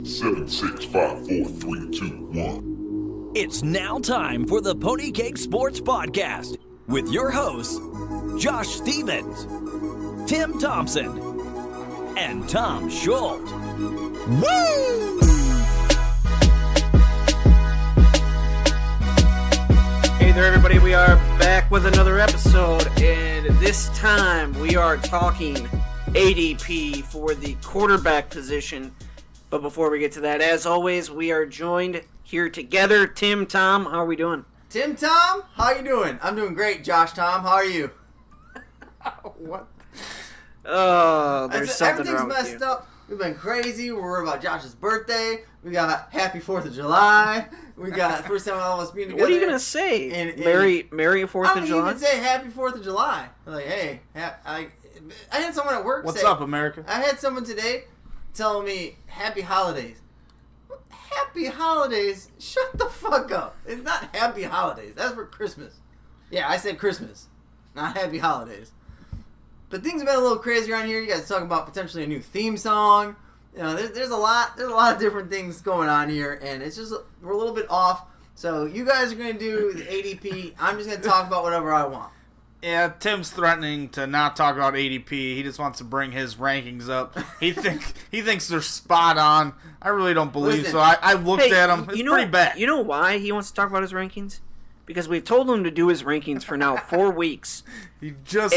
7, 6, 5, 4, 3, 2, 1. It's now time for the Pony Cake Sports Podcast with your hosts, Josh Stevens, Tim Thompson, and Tom Schultz. Woo! Hey there, everybody. We are back with another episode, and this time we are talking ADP for the quarterback position. But before we get to that, as always, we are joined here together. Tim, Tom, how are we doing? Tim, Tom, how you doing? I'm doing great, Josh, Tom. How are you? What? Oh, there's something wrong with you. Everything's messed up. We've been crazy. We're worried about Josh's birthday. We got Happy 4th of July. We got first time all of us being together. What are you going to say? Merry 4th of July? I don't even say Happy 4th of July. Like, hey, I had someone at work What's say... up, America? I had someone today telling me Happy Holidays. Happy Holidays? Shut the fuck up. It's not Happy Holidays. That's for Christmas. Yeah, I said Christmas, not Happy Holidays. But things have been a little crazy around here. You guys talking about potentially a new theme song. You know, there's a lot of different things going on here, and it's just we're a little bit off. So you guys are going to do the ADP. I'm just going to talk about whatever I want. Yeah, Tim's threatening to not talk about ADP. He just wants to bring his rankings up. He thinks they're spot on. I really don't believe. Listen, so. I looked at him. It's pretty bad. You know why he wants to talk about his rankings? Because we've told him to do his rankings for now 4 weeks. He just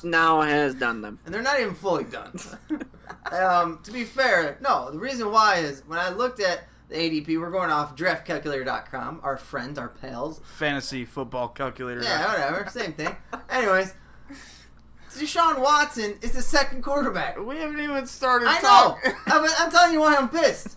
now has done them. And they're not even fully done. To be fair, no, the reason why is when I looked at the ADP, we're going off draftcalculator.com, our friends, our pals. Fantasy football calculator. Yeah, whatever, same thing. Anyways, Deshaun Watson is the second quarterback. We haven't even started I talking. know. I'm telling you why I'm pissed.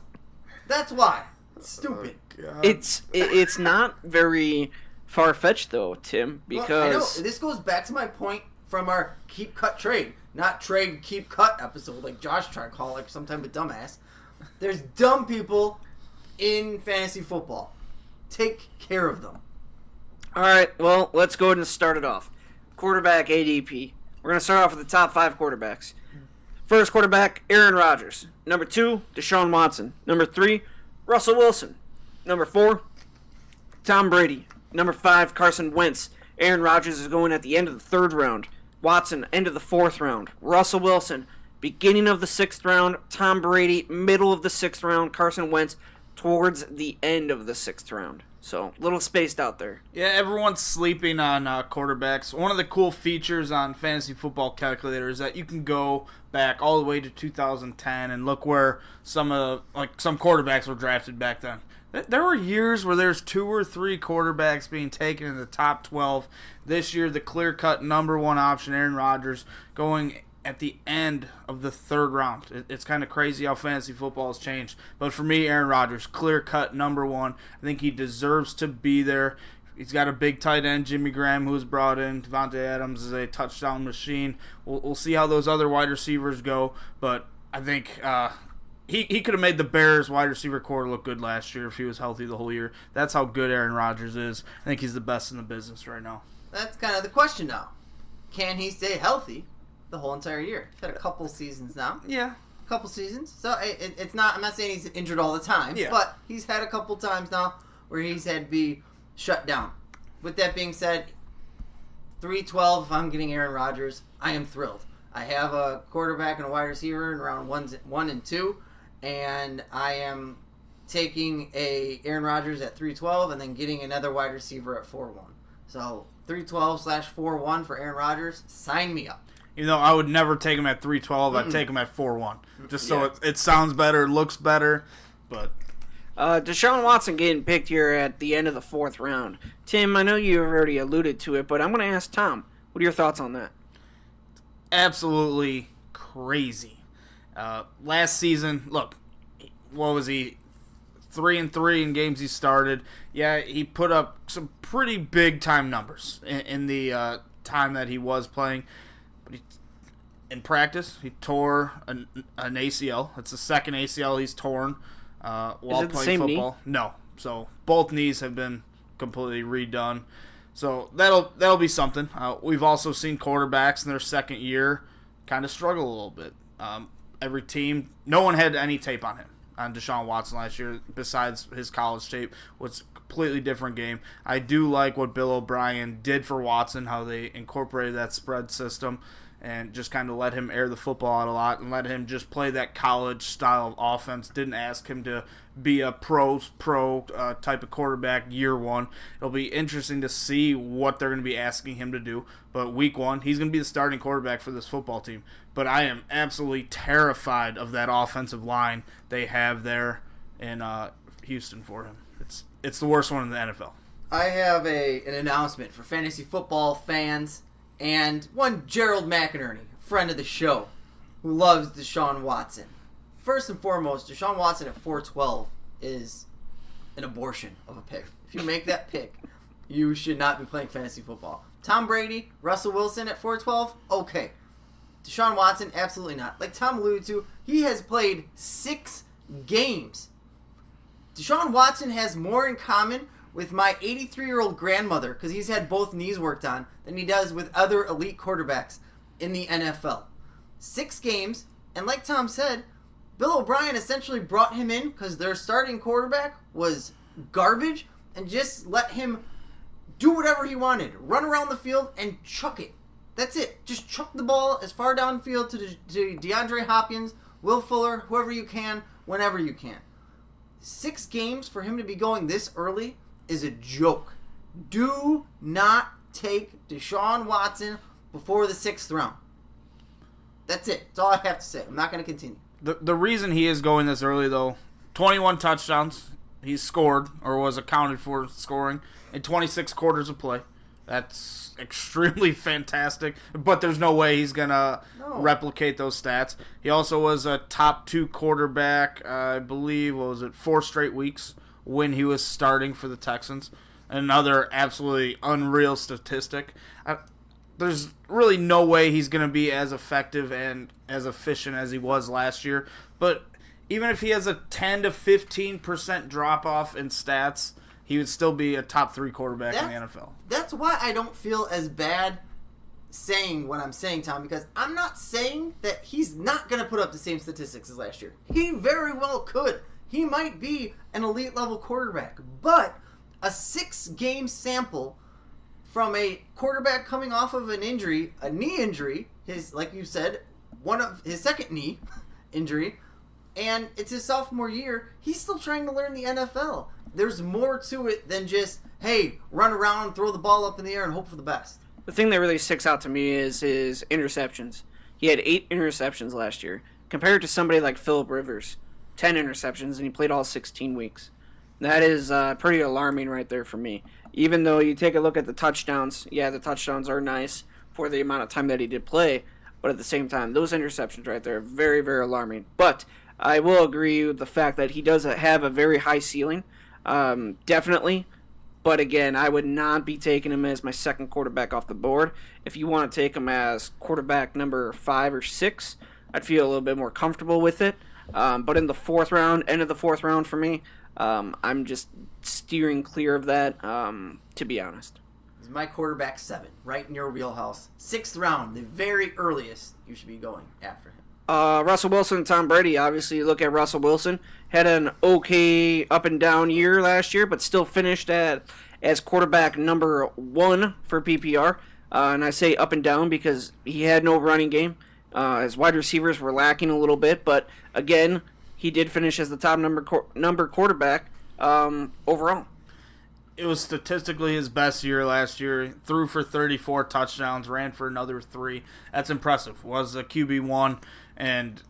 That's why. It's stupid. It's not very far-fetched, though, Tim, because... Well, I know. This goes back to my point from our keep cut trade. Not trade, keep cut episode like Josh tried to call it, like some type of dumbass. There's dumb people in fantasy football. Take care of them. All right, well, let's go ahead and start it off. Quarterback ADP. We're going to start off with the top 5 quarterbacks. First quarterback, Aaron Rodgers. Number 2, Deshaun Watson. Number 3, Russell Wilson. Number 4, Tom Brady. Number 5, Carson Wentz. Aaron Rodgers is going at the end of the 3rd round. Watson, end of the 4th round. Russell Wilson, beginning of the 6th round. Tom Brady, middle of the 6th round. Carson Wentz, towards the end of the 6th round. So, a little spaced out there. Yeah, everyone's sleeping on quarterbacks. One of the cool features on Fantasy Football Calculator is that you can go back all the way to 2010 and look where some quarterbacks were drafted back then. There were years where there's 2 or 3 quarterbacks being taken in the top 12. This year, the clear-cut number 1 option, Aaron Rodgers, going at the end of the 3rd round. It's kind of crazy how fantasy football has changed. But for me, Aaron Rodgers, clear-cut number 1. I think he deserves to be there. He's got a big tight end, Jimmy Graham, who was brought in. Devontae Adams is a touchdown machine. We'll see how those other wide receivers go. But I think he could have made the Bears wide receiver core look good last year if he was healthy the whole year. That's how good Aaron Rodgers is. I think he's the best in the business right now. That's kind of the question now. Can he stay healthy the whole entire year? He's had a couple seasons now. Yeah. A couple seasons. So it's not, I'm not saying he's injured all the time, but he's had a couple times now where he's had to be shut down. With that being said, 3-12, if I'm getting Aaron Rodgers, I am thrilled. I have a quarterback and a wide receiver in round 1 and 2, and I am taking a Aaron Rodgers at 3-12 and then getting another wide receiver at 4-1. So 3-12/4-1 for Aaron Rodgers. Sign me up. Even though I would never take him at 3-12, I'd take him at 4-1. Just so it sounds better, looks better. But Deshaun Watson getting picked here at the end of the 4th round. Tim, I know you've already alluded to it, but I'm going to ask Tom. What are your thoughts on that? Absolutely crazy. Last season, look, what was he? 3-3 in games he started. Yeah, he put up some pretty big time numbers in the time that he was playing. But in practice, he tore an ACL. It's the second ACL he's torn while playing football. Knee? No, so both knees have been completely redone. So that'll be something. We've also seen quarterbacks in their second year kind of struggle a little bit. Every team, no one had any tape on him. on Deshaun Watson last year, besides his college tape, was a completely different game. I do like what Bill O'Brien did for Watson, how they incorporated that spread system and just kind of let him air the football out a lot and let him just play that college style of offense. Didn't ask him to be a pro type of quarterback year one. It'll be interesting to see what they're going to be asking him to do. But week one, he's going to be the starting quarterback for this football team. But I am absolutely terrified of that offensive line they have there in Houston for him. It's the worst one in the NFL. I have an announcement for fantasy football fans and one Gerald McInerney, friend of the show, who loves Deshaun Watson. First and foremost, Deshaun Watson at 412 is an abortion of a pick. If you make that pick, you should not be playing fantasy football. Tom Brady, Russell Wilson at 412, okay. Deshaun Watson, absolutely not. Like Tom alluded to, he has played 6 games. Deshaun Watson has more in common with my 83-year-old grandmother, because he's had both knees worked on, than he does with other elite quarterbacks in the NFL. 6 games, and like Tom said, Bill O'Brien essentially brought him in because their starting quarterback was garbage and just let him do whatever he wanted. Run around the field and chuck it. That's it. Just chuck the ball as far downfield to DeAndre Hopkins, Will Fuller, whoever you can, whenever you can. 6 games for him to be going this early is a joke. Do not take Deshaun Watson before the 6th round. That's it. That's all I have to say. I'm not going to continue. The reason he is going this early, though, 21 touchdowns he's scored or was accounted for scoring in 26 quarters of play. That's extremely fantastic, but there's no way he's going to replicate those stats. He also was a top 2 quarterback, I believe, 4 straight weeks when he was starting for the Texans. Another absolutely unreal statistic. There's really no way he's going to be as effective and as efficient as he was last year. But even if he has a 10 to 15% drop-off in stats, he would still be a top 3 quarterback in the NFL. That's why I don't feel as bad saying what I'm saying, Tom, because I'm not saying that he's not going to put up the same statistics as last year. He very well could. He might be an elite level quarterback, but a 6-game sample from a quarterback coming off of an injury, a knee injury, like you said, one of his second knee injury, and it's his sophomore year, he's still trying to learn the NFL. There's more to it than just, hey, run around, throw the ball up in the air, and hope for the best. The thing that really sticks out to me is his interceptions. He had 8 interceptions last year, compared to somebody like Phillip Rivers, 10 interceptions, and he played all 16 weeks. That is pretty alarming right there for me. Even though you take a look at the touchdowns, yeah, the touchdowns are nice for the amount of time that he did play, but at the same time, those interceptions right there are very, very alarming. But I will agree with the fact that he does have a very high ceiling, definitely. But again, I would not be taking him as my second quarterback off the board. If you want to take him as quarterback number 5 or 6, I'd feel a little bit more comfortable with it. But in the 4th round, end of the 4th round for me, I'm just steering clear of that, to be honest. He's my quarterback 7, right in your wheelhouse. 6th round, the very earliest you should be going after him. Russell Wilson and Tom Brady. Obviously, you look at Russell Wilson. Had an okay up and down year last year, but still finished as quarterback number 1 for PPR. And I say up and down because he had no running game. His wide receivers were lacking a little bit, but again, he did finish as the top number quarterback overall. It was statistically his best year last year. Threw for 34 touchdowns, ran for another 3. That's impressive. Was a QB1, and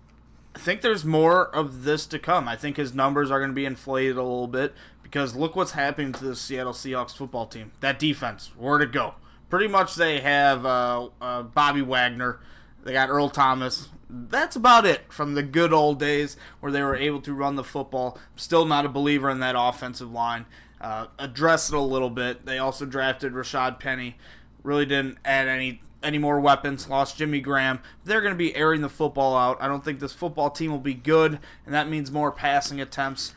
I think there's more of this to come. I think his numbers are going to be inflated a little bit because look what's happening to the Seattle Seahawks football team. That defense, where'd it go? Pretty much they have Bobby Wagner. They got Earl Thomas. That's about it from the good old days where they were able to run the football. Still not a believer in that offensive line. Address it a little bit. They also drafted Rashad Penny. Really didn't add any more weapons. Lost Jimmy Graham. They're going to be airing the football out. I don't think this football team will be good, and that means more passing attempts.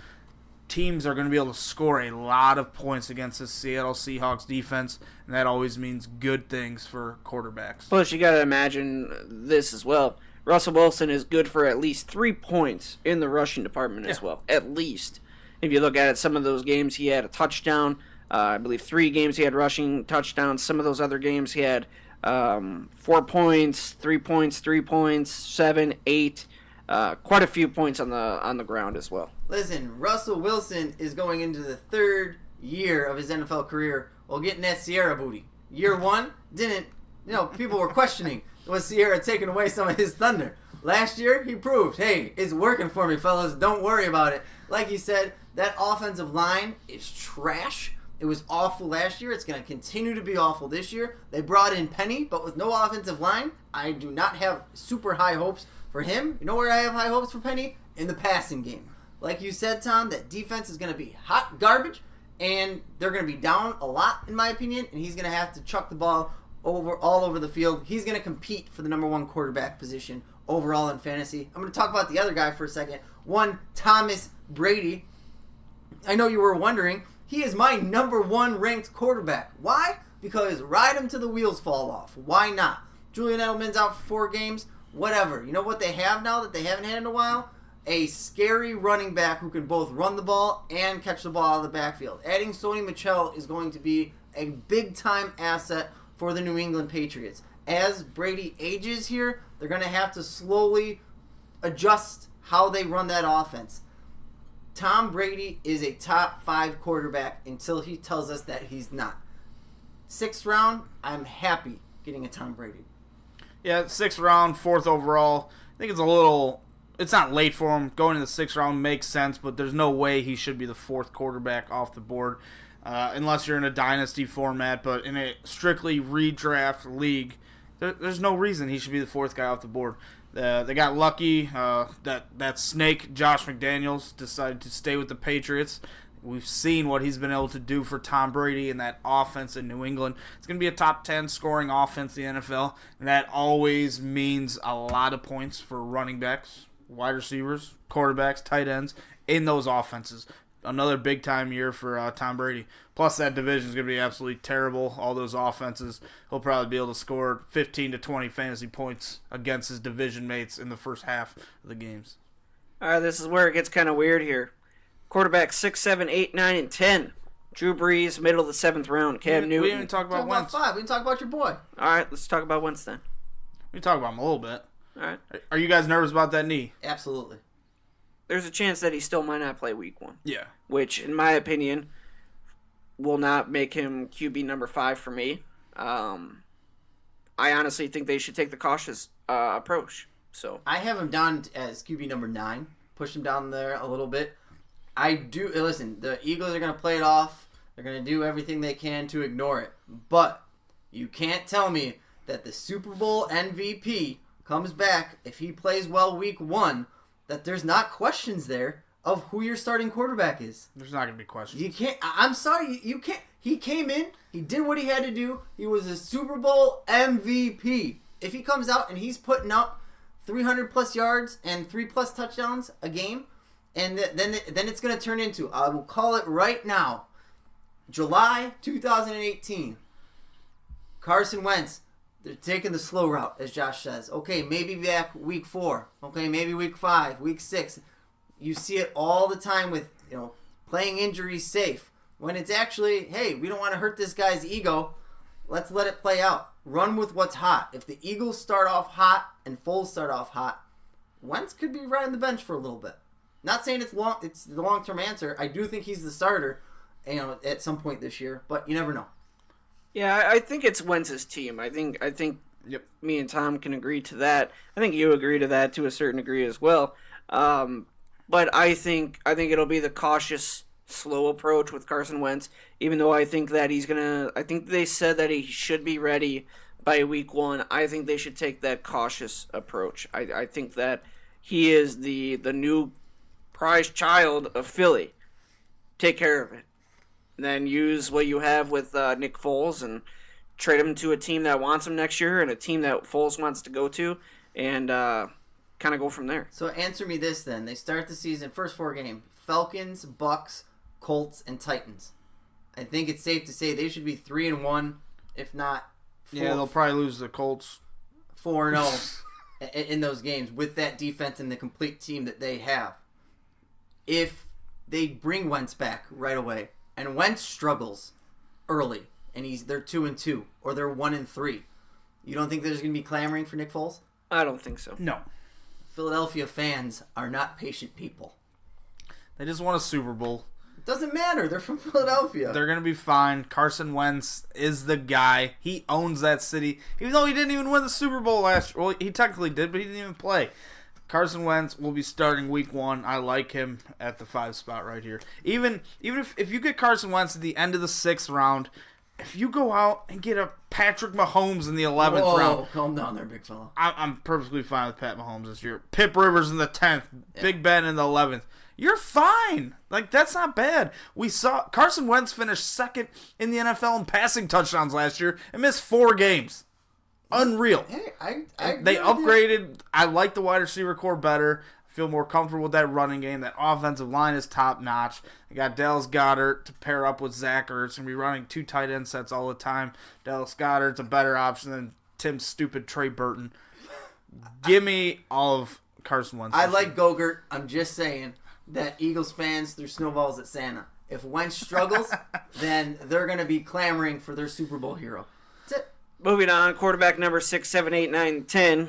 Teams are going to be able to score a lot of points against the Seattle Seahawks defense, and that always means good things for quarterbacks. Plus, you got to imagine this as well. Russell Wilson is good for at least 3 points in the rushing department as well. At least. If you look at it, some of those games he had a touchdown. I believe 3 games he had rushing touchdowns. Some of those other games he had 4 points, 3 points, 3 points, 7, 8. Quite a few points on the ground as well. Listen, Russell Wilson is going into the 3rd year of his NFL career while getting that Sierra booty. Year 1 didn't, people were questioning, was Sierra taking away some of his thunder? Last year, he proved, hey, it's working for me, fellas. Don't worry about it. Like you said, that offensive line is trash. It was awful last year. It's going to continue to be awful this year. They brought in Penny, but with no offensive line, I do not have super high hopes for him. You know where I have high hopes for Penny? In the passing game. Like you said, Tom, that defense is going to be hot garbage, and they're going to be down a lot, in my opinion, and he's going to have to chuck the ball all over the field. He's going to compete for the number 1 quarterback position overall in fantasy. I'm going to talk about the other guy for a second. One, Thomas Brady. I know you were wondering. He is my number 1 ranked quarterback. Why? Because ride him till the wheels fall off. Why not? Julian Edelman's out for 4 games. Whatever. You know what they have now that they haven't had in a while? A scary running back who can both run the ball and catch the ball out of the backfield. Adding Sony Michel is going to be a big-time asset for the New England Patriots. As Brady ages here, they're going to have to slowly adjust how they run that offense. Tom Brady is a top 5 quarterback until he tells us that he's not. 6th round, I'm happy getting a Tom Brady. Yeah, 6th round, 4th overall. I think it's not late for him. Going in the 6th round makes sense, but there's no way he should be the 4th quarterback off the board unless you're in a dynasty format. But in a strictly redraft league, there's no reason he should be the 4th guy off the board. They got lucky that snake, Josh McDaniels, decided to stay with the Patriots. We've seen what he's been able to do for Tom Brady and that offense in New England. It's going to be a top 10 scoring offense in the NFL, and that always means a lot of points for running backs, wide receivers, quarterbacks, tight ends in those offenses. Another big-time year for Tom Brady. Plus, that division is going to be absolutely terrible. All those offenses, he'll probably be able to score 15 to 20 fantasy points against his division mates in the first half of the games. All right, this is where it gets kind of weird here. Quarterback 6, 7, 8, 9, and 10. Drew Brees, middle of the 7th round. Cam Newton. We didn't even talk about Wentz. 5. We didn't talk about your boy. All right, let's talk about Wentz then. We can talk about him a little bit. All right. Are you guys nervous about that knee? Absolutely. There's a chance that he still might not play week 1. Yeah. Which, in my opinion, will not make him QB number 5 for me. I honestly think they should take the cautious approach. So I have him down as QB number 9. Push him down there a little bit. Listen, the Eagles are going to play it off. They're going to do everything they can to ignore it. But you can't tell me that the Super Bowl MVP comes back, if he plays well week 1, that there's not questions there of who your starting quarterback is. There's not going to be questions. You can't. I'm sorry. You can't. He came in. He did what he had to do. He was a Super Bowl MVP. If he comes out and he's putting up 300+ yards and 3+ touchdowns a game, and then it's going to turn into, I will call it right now, July 2018. Carson Wentz, they're taking the slow route, as Josh says. Okay, maybe back week 4. Okay, maybe week 5, week 6. You see it all the time with, playing injuries safe. When it's actually, hey, we don't want to hurt this guy's ego. Let's let it play out. Run with what's hot. If the Eagles start off hot and Foles start off hot, Wentz could be riding the bench for a little bit. Not saying it's the long-term answer. I do think he's the starter, at some point this year, but you never know. yeah, I think it's Wentz's team. I think Yep. me and Tom can agree to that. I think you agree to that to a certain degree as well. But I think it'll be the cautious, slow approach with Carson Wentz. Even though I think that I think they said that he should be ready by week 1. I think they should take that cautious approach. I think that he is the new prized child of Philly. Take care of it. Then use what you have with Nick Foles and trade him to a team that wants him next year and a team that Foles wants to go to, and kind of go from there. So answer me this then. They start the season, first 4 games, Falcons, Bucks, Colts, and Titans. I think it's safe to say they should be 3-1, if not 4. Yeah, they'll probably lose the Colts. 4-0. in those games with that defense and the complete team that they have. If they bring Wentz back right away, and Wentz struggles early, and they're 2-2 or they're 1-3, you don't think there's going to be clamoring for Nick Foles? I don't think so. No. Philadelphia fans are not patient people. They just won a Super Bowl. It doesn't matter. They're from Philadelphia. They're going to be fine. Carson Wentz is the guy. He owns that city. Even though he didn't even win the Super Bowl last year. Well, he technically did, but he didn't even play. Carson Wentz will be starting week 1. I like him at the 5 spot right here. Even if you get Carson Wentz at the end of the 6th round, if you go out and get a Patrick Mahomes in the 11th round. Calm down there, big fella. I'm perfectly fine with Pat Mahomes this year. Pip Rivers in the 10th. Yeah. Big Ben in the 11th. You're fine. Like, that's not bad. We saw Carson Wentz finish 2nd in the NFL in passing touchdowns last year and missed 4 games. Unreal. Hey, They upgraded. I like the wide receiver core better. I feel more comfortable with that running game. That offensive line is top notch. They got Dallas Goedert to pair up with Zach Ertz and be running 2 tight end sets all the time. Dallas Goedert's a better option than Tim's stupid Trey Burton. Give me all of Carson Wentz. I like Gogurt. I'm just saying that Eagles fans threw snowballs at Santa. If Wentz struggles, then they're going to be clamoring for their Super Bowl hero. That's it. Moving on, quarterback number 6, 7, 8, 9, 10.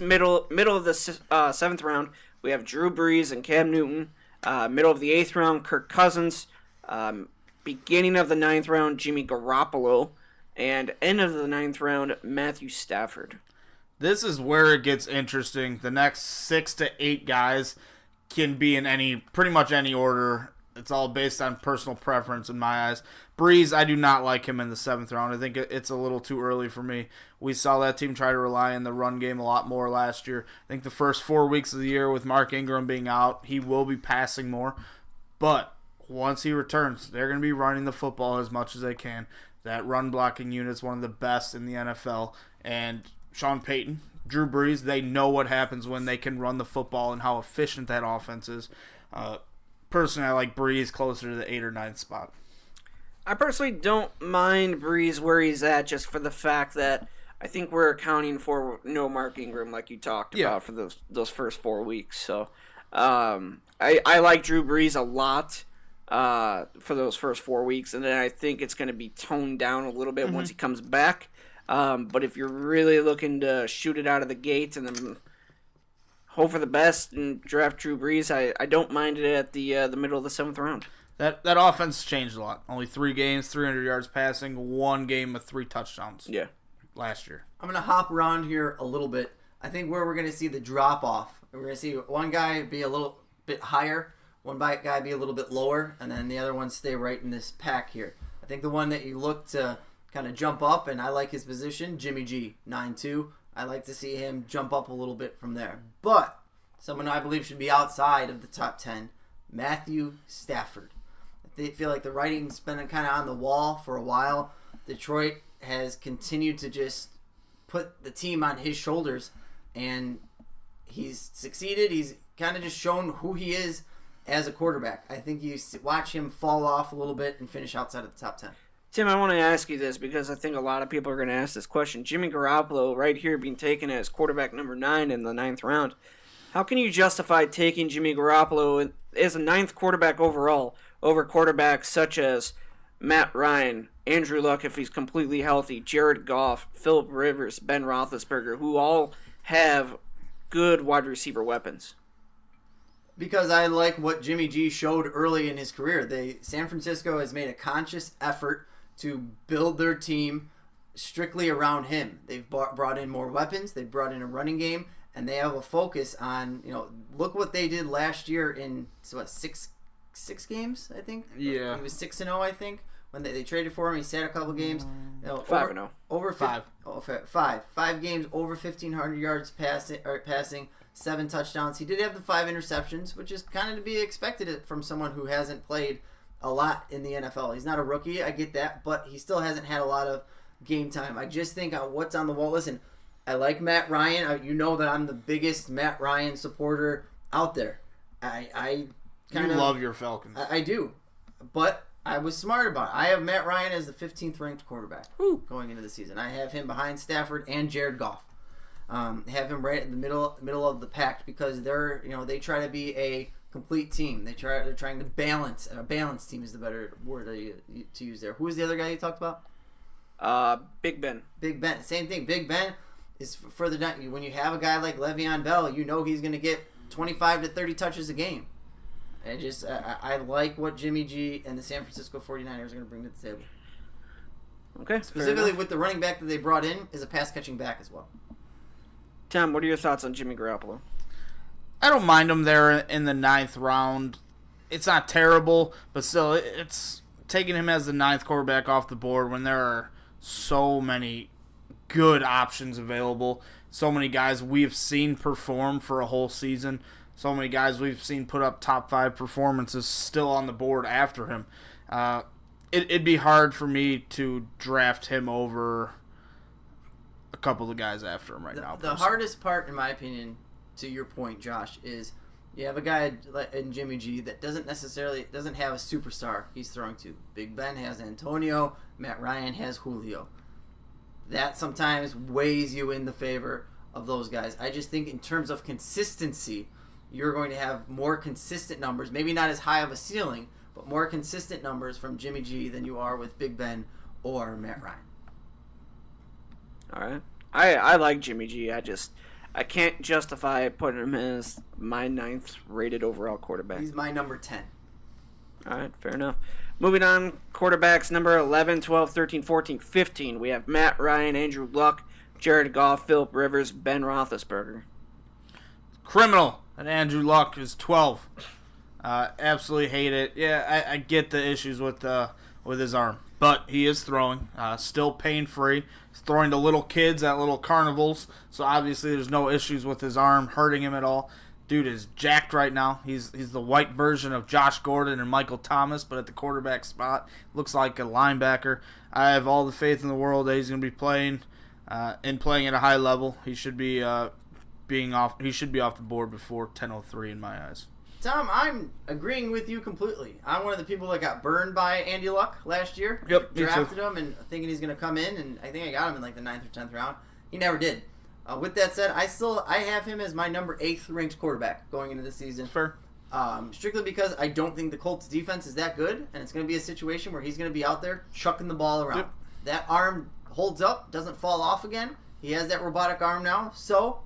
Middle of the 7th round, we have Drew Brees and Cam Newton. Middle of the 8th round, Kirk Cousins. Beginning of the 9th round, Jimmy Garoppolo. And end of the 9th round, Matthew Stafford. This is where it gets interesting. The next 6 to 8 guys can be in pretty much any order. It's all based on personal preference in my eyes. Breeze, I do not like him in the 7th round. I think it's a little too early for me. We saw that team try to rely on the run game a lot more last year. I think the first 4 weeks of the year with Mark Ingram being out, he will be passing more. But once he returns, they're going to be running the football as much as they can. That run blocking unit is one of the best in the NFL. And Sean Payton, Drew Brees, they know what happens when they can run the football and how efficient that offense is. Personally, I like Breeze closer to the 8th or 9th spot. I personally don't mind Breeze where he's at just for the fact that I think we're accounting for no Mark Ingram like you talked about for those first 4 weeks. So I like Drew Brees a lot for those first 4 weeks, and then I think it's going to be toned down a little bit once he comes back. But if you're really looking to shoot it out of the gate and then hope for the best and draft Drew Brees, I don't mind it at the middle of the 7th round. That offense changed a lot. Only 3 games, 300 yards passing, 1 game with 3 touchdowns. Yeah. Last year. I'm going to hop around here a little bit. I think where we're going to see the drop off, we're going to see one guy be a little bit higher, one guy be a little bit lower, and then the other one stay right in this pack here. I think the one that you look to kind of jump up, and I like his position, Jimmy G, 9-2. I like to see him jump up a little bit from there. But someone I believe should be outside of the top 10, Matthew Stafford. I feel like the writing's been kind of on the wall for a while. Detroit has continued to just put the team on his shoulders, and he's succeeded. He's kind of just shown who he is as a quarterback. I think you watch him fall off a little bit and finish outside of the top 10. Tim, I want to ask you this because I think a lot of people are going to ask this question. Jimmy Garoppolo right here being taken as quarterback number 9 in the 9th round. How can you justify taking Jimmy Garoppolo as a 9th quarterback overall over quarterbacks such as Matt Ryan, Andrew Luck if he's completely healthy, Jared Goff, Phillip Rivers, Ben Roethlisberger, who all have good wide receiver weapons? Because I like what Jimmy G showed early in his career. San Francisco has made a conscious effort to build their team strictly around him. They've brought in more weapons. They've brought in a running game, and they have a focus on, look what they did last year in six games, I think. Yeah. He was 6-0, I think, when they traded for him. He sat a couple games. 5-0. Over 5. 5 games over 1,500 yards passing, 7 touchdowns. He did have the 5 interceptions, which is kind of to be expected from someone who hasn't played a lot in the NFL. He's not a rookie, I get that, but he still hasn't had a lot of game time. I just think what's on the wall. Listen, I like Matt Ryan. You know that I'm the biggest Matt Ryan supporter out there. I kind of love your Falcons. I do, but I was smart about it. I have Matt Ryan as the 15th ranked quarterback going into the season. I have him behind Stafford and Jared Goff. Have him right in the middle of the pack because they try to be a complete team. They're trying to balance. A balanced team is the better word to use there. Who was the other guy you talked about? Big Ben. Big Ben. Same thing. Big Ben is further down. When you have a guy like Le'Veon Bell, you know he's going to get 25 to 30 touches a game. I like what Jimmy G and the San Francisco 49ers are going to bring to the table. Okay. Specifically with the running back that they brought in is a pass-catching back as well. Tom, what are your thoughts on Jimmy Garoppolo? I don't mind him there in the 9th round. It's not terrible, but still, it's taking him as the 9th quarterback off the board when there are so many good options available. So many guys we've seen perform for a whole season. So many guys we've seen put up top 5 performances still on the board after him. It'd be hard for me to draft him over a couple of guys after him now. The hardest part, in my opinion, to your point, Josh, is you have a guy in Jimmy G that doesn't have a superstar he's throwing to. Big Ben has Antonio. Matt Ryan has Julio. That sometimes weighs you in the favor of those guys. I just think in terms of consistency, you're going to have more consistent numbers, maybe not as high of a ceiling, but more consistent numbers from Jimmy G than you are with Big Ben or Matt Ryan. All right. I like Jimmy G. I can't justify putting him as my 9th rated overall quarterback. He's my number 10. All right, fair enough. Moving on, quarterbacks number 11, 12, 13, 14, 15. We have Matt Ryan, Andrew Luck, Jared Goff, Phillip Rivers, Ben Roethlisberger. Criminal that Andrew Luck is 12. Absolutely hate it. Yeah, I get the issues with his arm, but he is throwing, still pain-free. He's throwing to little kids at little carnivals, so obviously there's no issues with his arm hurting him at all. Dude is jacked right now. He's the white version of Josh Gordon and Michael Thomas, but at the quarterback spot, looks like a linebacker. I have all the faith in the world that he's going to be playing at a high level. He should be off the board before 10:03 in my eyes. Tom, I'm agreeing with you completely. I'm one of the people that got burned by Andy Luck last year. Yep, me drafted too. him and thinking he's going to come in, and I think I got him in like the 9th or 10th round. He never did. With that said, I have him as my number 8th ranked quarterback going into the season. Fair. Strictly because I don't think the Colts defense is that good, and it's going to be a situation where he's going to be out there chucking the ball around. Yep. That arm holds up, doesn't fall off again. He has that robotic arm now, so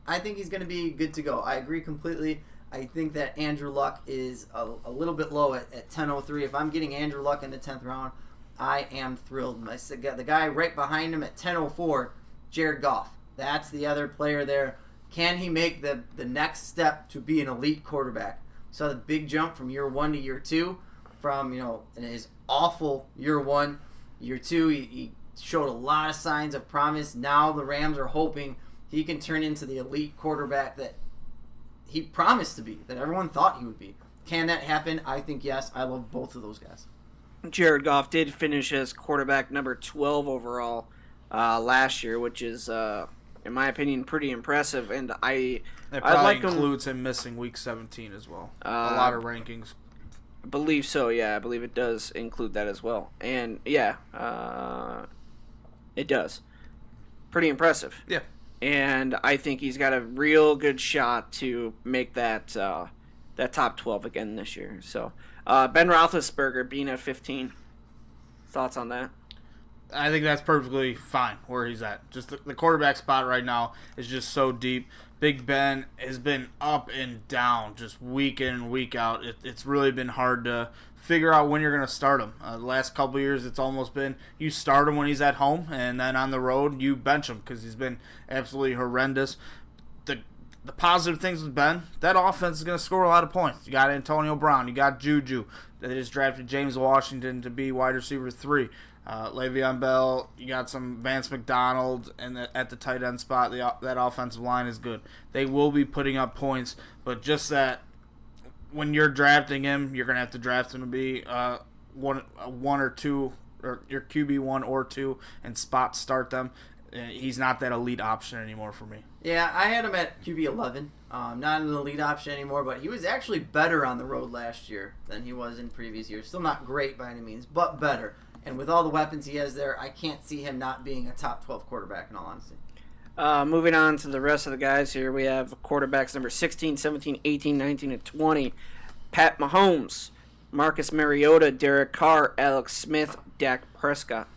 I think he's going to be good to go. I agree completely. I think that Andrew Luck is a little bit low at 10:03. If I'm getting Andrew Luck in the 10th round, I am thrilled. The guy right behind him at 10:04, Jared Goff. That's the other player there. Can he make the next step to be an elite quarterback? Saw the big jump from year 1 to year 2. From in his awful year 1, year 2, he showed a lot of signs of promise. Now the Rams are hoping he can turn into the elite quarterback that he promised to be, that everyone thought he would be. Can that happen? I think yes. I love both of those guys. Jared Goff did finish as quarterback number 12 overall last year, which is, in my opinion, pretty impressive. And That I probably like includes him missing Week 17 as well. A lot of rankings. I believe so, yeah. I believe it does include that as well. And, yeah, it does. Pretty impressive. Yeah. And I think he's got a real good shot to make that top 12 again this year. So, Ben Roethlisberger being at 15. Thoughts on that? I think that's perfectly fine where he's at. Just the quarterback spot right now is just so deep. Big Ben has been up and down just week in and week out. It's really been hard to figure out when you're going to start him. The last couple of years, it's almost been you start him when he's at home, and then on the road, you bench him because he's been absolutely horrendous. The positive things with Ben, that offense is going to score a lot of points. You got Antonio Brown. You got Juju. They just drafted James Washington to be wide receiver 3. Le'Veon Bell, you got some Vance McDonald, and at the tight end spot, that offensive line is good. They will be putting up points, but just that when you're drafting him, you're going to have to draft him to be one or two, or your QB 1 or 2, and spot start them. He's not that elite option anymore for me. Yeah, I had him at QB 11. Not an elite option anymore, but he was actually better on the road last year than he was in previous years. Still not great by any means, but better. And with all the weapons he has there, I can't see him not being a top 12 quarterback, in all honesty. Moving on to the rest of the guys here, we have quarterbacks number 16, 17, 18, 19, and 20. Pat Mahomes, Marcus Mariota, Derek Carr, Alex Smith, Dak Prescott.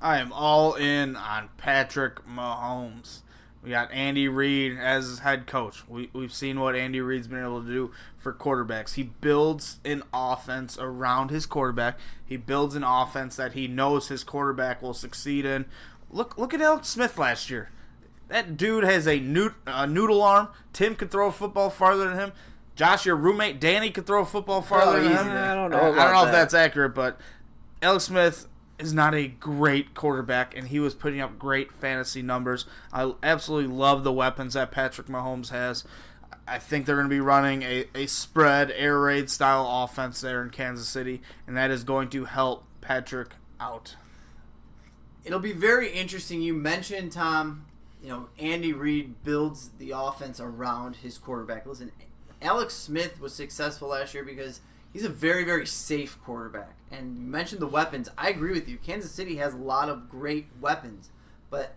I am all in on Patrick Mahomes. We got Andy Reid as his head coach. We've seen what Andy Reid's been able to do for quarterbacks. He builds an offense around his quarterback. He builds an offense that he knows his quarterback will succeed in. Look at Alex Smith last year. That dude has a noodle arm. Tim could throw a football farther than him. Josh, your roommate Danny could throw a football farther than him. I don't know. I don't know if that's accurate, but Alex Smith is not a great quarterback, and he was putting up great fantasy numbers. I absolutely love the weapons that Patrick Mahomes has. I think they're going to be running a spread, air raid style offense there in Kansas City, and that is going to help Patrick out. It'll be very interesting. You mentioned, Tom, Andy Reid builds the offense around his quarterback. Listen, Alex Smith was successful last year because he's a very, very safe quarterback. And you mentioned the weapons. I agree with you. Kansas City has a lot of great weapons. But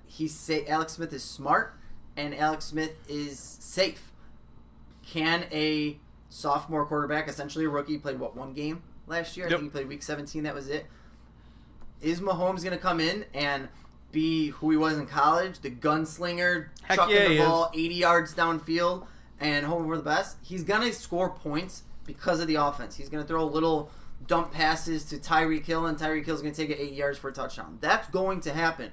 Alex Smith is smart, and Alex Smith is safe. Can a sophomore quarterback, essentially a rookie, played, one game last year? I think he played week 17. That was it. Is Mahomes going to come in and be who he was in college, the gunslinger, chucking the ball 80 yards downfield and hoping for the best? He's going to score points because of the offense. He's going to throw little dump passes to Tyreek Hill, and Tyreek Hill's going to take it 80 yards for a touchdown. That's going to happen.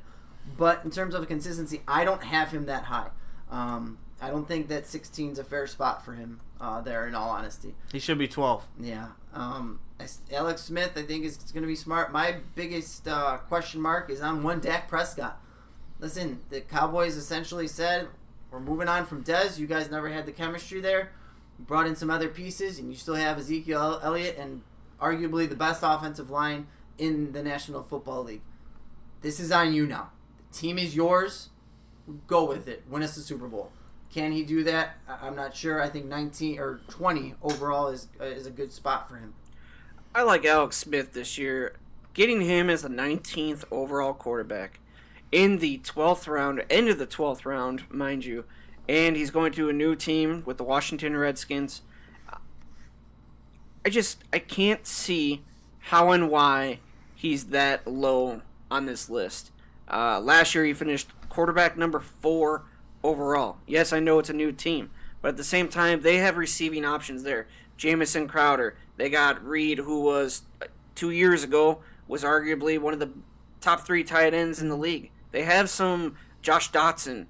But in terms of consistency, I don't have him that high. I don't think that 16 is a fair spot for him there, in all honesty. He should be 12. Yeah. Alex Smith, I think, is going to be smart. My biggest question mark is on one Dak Prescott. Listen, the Cowboys essentially said, we're moving on from Dez. You guys never had the chemistry there. You brought in some other pieces, and you still have Ezekiel Elliott and arguably the best offensive line in the National Football League. This is on you now. The team is yours. Go with it. Win us the Super Bowl. Can he do that? I'm not sure. I think 19 or 20 overall is a good spot for him. I like Alex Smith this year. Getting him as the 19th overall quarterback in the 12th round, end of the 12th round, mind you, and he's going to a new team with the Washington Redskins. I can't see how and why he's that low on this list. Last year he finished quarterback number 4 overall. Yes, I know it's a new team, but at the same time, they have receiving options there. Jamison Crowder. They got Reed, who was 2 years ago, was arguably one of the top 3 tight ends in the league. They have some Josh Doxson.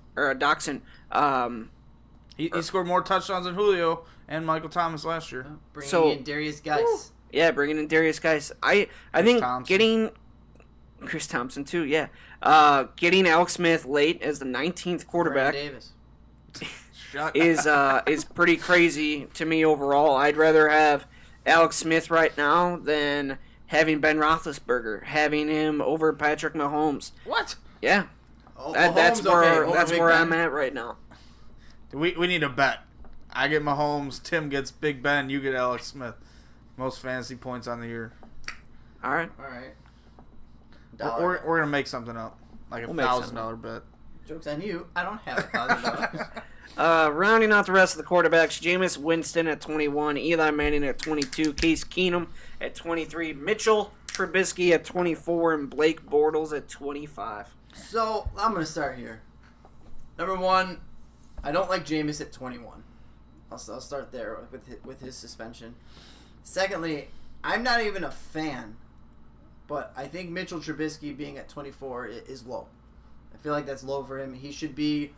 He scored more touchdowns than Julio and Michael Thomas last year. Bringing in Darius Geis. Yeah, bringing in Darius Geis. I think Thompson. Getting Chris Thompson too. Yeah, getting Alex Smith late as the 19th quarterback Davis. is pretty crazy to me overall. I'd rather have Alex Smith right now than having Ben Roethlisberger, having him over Patrick Mahomes. What? Yeah, Mahomes, that's where okay, that's Big where Ben. I'm at right now. We need a bet. I get Mahomes, Tim gets Big Ben, you get Alex Smith. Most fantasy points on the year. All right. We're going to make something up. Like We'll make $1,000 bet. Joke's on you. I don't have $1,000. Rounding out the rest of the quarterbacks, Jameis Winston at 21, Eli Manning at 22, Case Keenum at 23, Mitchell Trubisky at 24, and Blake Bortles at 25. So, I'm going to start here. Number one, I don't like Jameis at 21. I'll start there with his suspension. Secondly, I'm not even a fan, but I think Mitchell Trubisky being at 24 is low. I feel like that's low for him. He should be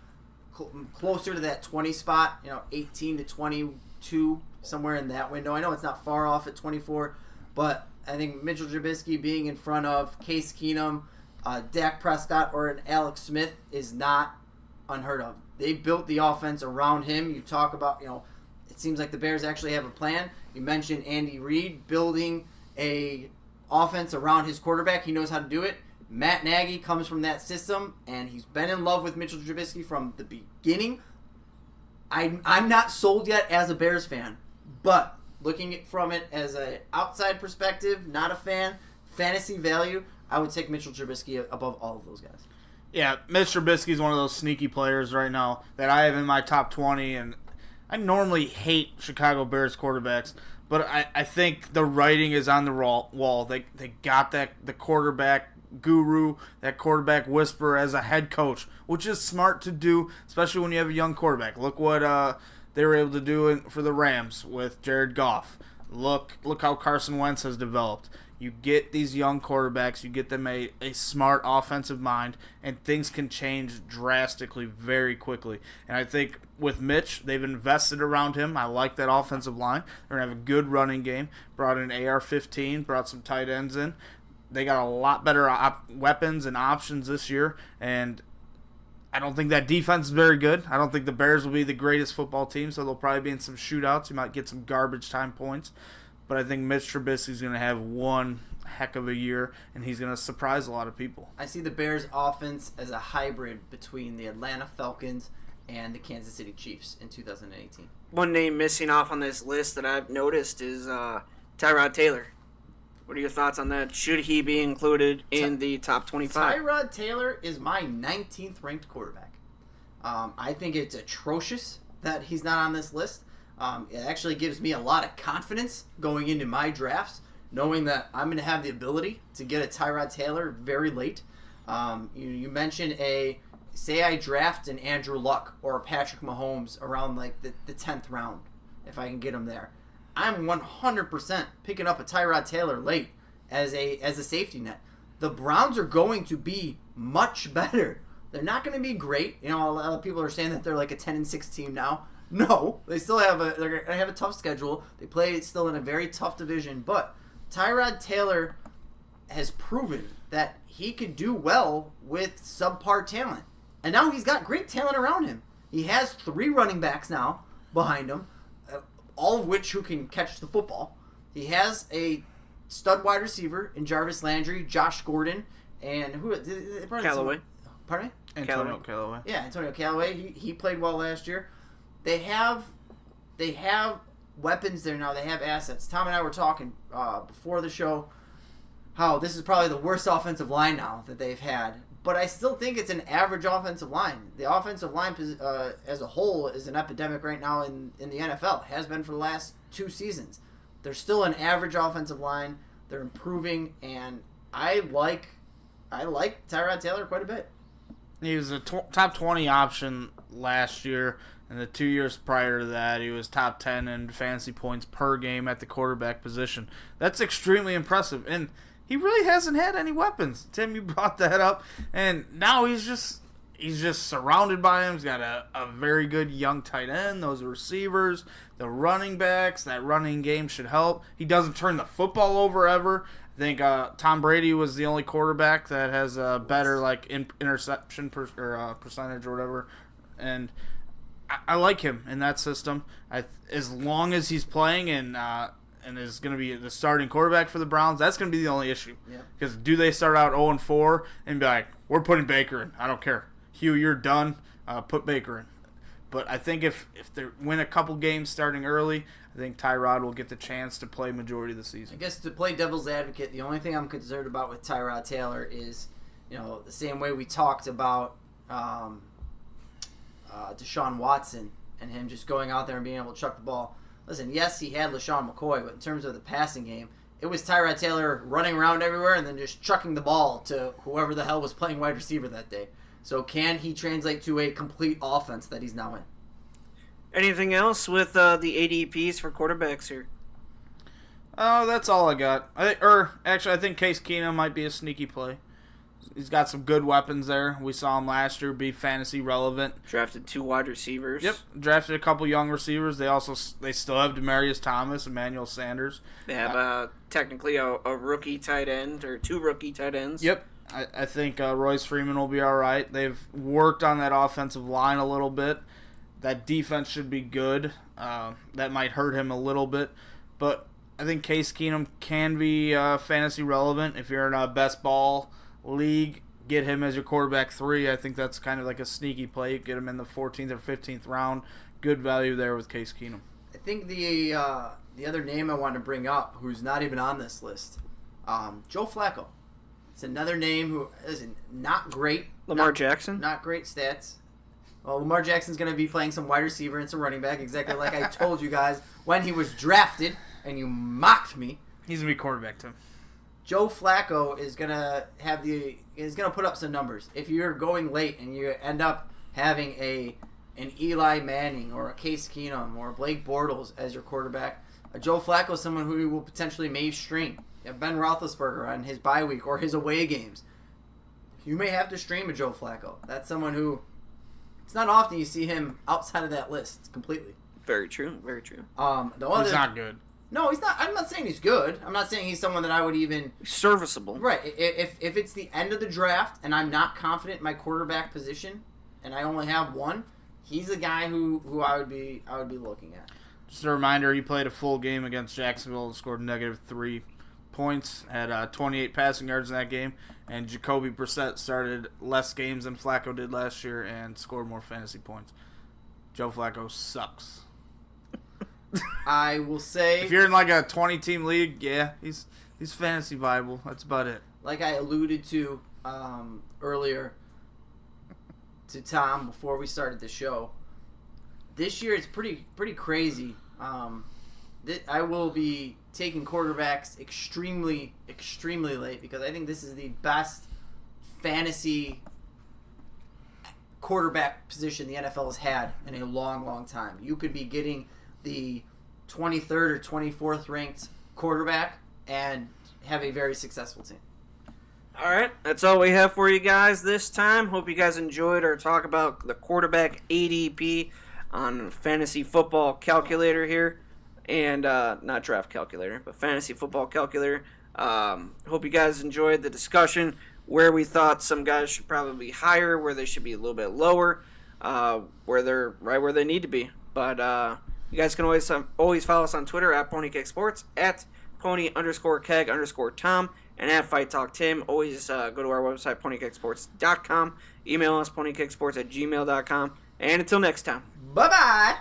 closer to that 20 spot, 18 to 22, somewhere in that window. I know it's not far off at 24, but I think Mitchell Trubisky being in front of Case Keenum, Dak Prescott, or an Alex Smith is not unheard of. They built the offense around him. You talk about, it seems like the Bears actually have a plan. You mentioned Andy Reid building a offense around his quarterback. He knows how to do it. Matt Nagy comes from that system, and he's been in love with Mitchell Trubisky from the beginning. I'm not sold yet as a Bears fan, but looking from it as an outside perspective, not a fan, fantasy value, I would take Mitchell Trubisky above all of those guys. Yeah, Mitch Trubisky's one of those sneaky players right now that I have in my top 20, and I normally hate Chicago Bears quarterbacks, but I think the writing is on the wall. They got the quarterback guru, that quarterback whisperer as a head coach, which is smart to do, especially when you have a young quarterback. Look what they were able to do for the Rams with Jared Goff. Look how Carson Wentz has developed. You get these young quarterbacks, you get them a smart offensive mind, and things can change drastically very quickly. And I think with Mitch, they've invested around him. I like that offensive line. They're going to have a good running game. Brought in AR-15, brought some tight ends in. They got a lot better weapons and options this year, and I don't think that defense is very good. I don't think the Bears will be the greatest football team, so they'll probably be in some shootouts. You might get some garbage time points. But I think Mitch Trubisky is going to have one heck of a year, and he's going to surprise a lot of people. I see the Bears' offense as a hybrid between the Atlanta Falcons and the Kansas City Chiefs in 2018. One name missing off on this list that I've noticed is Tyrod Taylor. What are your thoughts on that? Should he be included in the top 25? Tyrod Taylor is my 19th ranked quarterback. I think it's atrocious that he's not on this list. It actually gives me a lot of confidence going into my drafts, knowing that I'm going to have the ability to get a Tyrod Taylor very late. You mentioned say I draft an Andrew Luck or a Patrick Mahomes around like the 10th round, if I can get him there. I'm 100% picking up a Tyrod Taylor late as a safety net. The Browns are going to be much better. They're not going to be great. You know, a lot of people are saying that they're like a 10-6 team now. No, they still they're going to have a tough schedule. They play still in a very tough division, but Tyrod Taylor has proven that he can do well with subpar talent. And now he's got great talent around him. He has 3 running backs now behind him, all of which who can catch the football. He has a stud wide receiver in Jarvis Landry, Josh Gordon, and Callaway. Pardon me? Antonio Callaway. Yeah, Antonio Callaway. He played well last year. They have weapons there now. They have assets. Tom and I were talking before the show how this is probably the worst offensive line now that they've had. But I still think it's an average offensive line. The offensive line as a whole is an epidemic right now in the NFL. It has been for the last 2 seasons. They're still an average offensive line. They're improving, and I like Tyrod Taylor quite a bit. He was a top 20 option last year, and the 2 years prior to that, he was top 10 in fantasy points per game at the quarterback position. That's extremely impressive, and he really hasn't had any weapons. Tim, you brought that up, and now he's just surrounded by him. He's got a very good young tight end, those receivers, the running backs. That running game should help. He doesn't turn the football over ever. I think Tom Brady was the only quarterback that has a better interception percentage or whatever, and I like him in that system. As long as he's playing and is going to be the starting quarterback for the Browns, that's going to be the only issue. Because do they start out 0-4 and be like, we're putting Baker in? I don't care. Hugh, you're done. Put Baker in. But I think if they win a couple games starting early, I think Tyrod will get the chance to play majority of the season. I guess to play devil's advocate, the only thing I'm concerned about with Tyrod Taylor is, the same way we talked about Deshaun Watson and him just going out there and being able to chuck the ball. Listen, yes, he had LaShawn McCoy, but in terms of the passing game, it was Tyrod Taylor running around everywhere and then just chucking the ball to whoever the hell was playing wide receiver that day. So can he translate to a complete offense that he's now in? Anything else with the ADPs for quarterbacks here? Oh, that's all I got. I think Case Keenum might be a sneaky play. He's got some good weapons there. We saw him last year be fantasy relevant. Drafted 2 wide receivers. Yep, drafted a couple young receivers. They still have Demaryius Thomas, Emmanuel Sanders. They have technically a rookie tight end or 2 rookie tight ends. Yep, I think Royce Freeman will be all right. They've worked on that offensive line a little bit. That defense should be good. That might hurt him a little bit, but I think Case Keenum can be fantasy relevant. If you're in a best ball league, get him as your quarterback 3. I think that's kind of like a sneaky play. Get him in the 14th or 15th round. Good value there with Case Keenum. I think the other name I want to bring up, who's not even on this list, Joe Flacco. It's another name who is not great. Lamar Jackson? Not great stats. Well, Lamar Jackson's going to be playing some wide receiver and some running back, exactly like I told you guys when he was drafted, and you mocked me. He's going to be quarterback, Tim. Joe Flacco is going to put up some numbers. If you're going late and you end up having an Eli Manning or a Case Keenum or a Blake Bortles as your quarterback, Joe Flacco is someone who you will potentially may stream. You have Ben Roethlisberger on his bye week or his away games. You may have to stream a Joe Flacco. That's someone who, it's not often you see him outside of that list completely. Very true. Very true. He's not good. No, he's not. I'm not saying he's good. I'm not saying he's someone that I would even... Serviceable. Right. If it's the end of the draft and I'm not confident in my quarterback position and I only have one, he's a guy who I would be looking at. Just a reminder, he played a full game against Jacksonville and scored -3 points, had 28 passing yards in that game, and Jacoby Brissett started less games than Flacco did last year and scored more fantasy points. Joe Flacco sucks. I will say... If you're in like a 20-team league, yeah, he's fantasy viable. That's about it. Like I alluded to earlier to Tom before we started the show, this year it's pretty crazy. I will be taking quarterbacks extremely late because I think this is the best fantasy quarterback position the NFL has had in a long time. You could be getting the 23rd or 24th ranked quarterback and have a very successful team. All right, that's all we have for you guys this time. Hope you guys enjoyed our talk about the quarterback ADP on Fantasy Football Calculator here. And not Draft Calculator, but Fantasy Football Calculator. Hope you guys enjoyed the discussion where we thought some guys should probably be higher, where they should be a little bit lower, where they're right where they need to be. But you guys can always follow us on Twitter at PonyKegSports, at Pony_Keg_Tom, and at Fight Talk Tim. Always go to our website, PonyKegSports.com. Email us, PonyKegSports@gmail.com. And until next time. Bye-bye.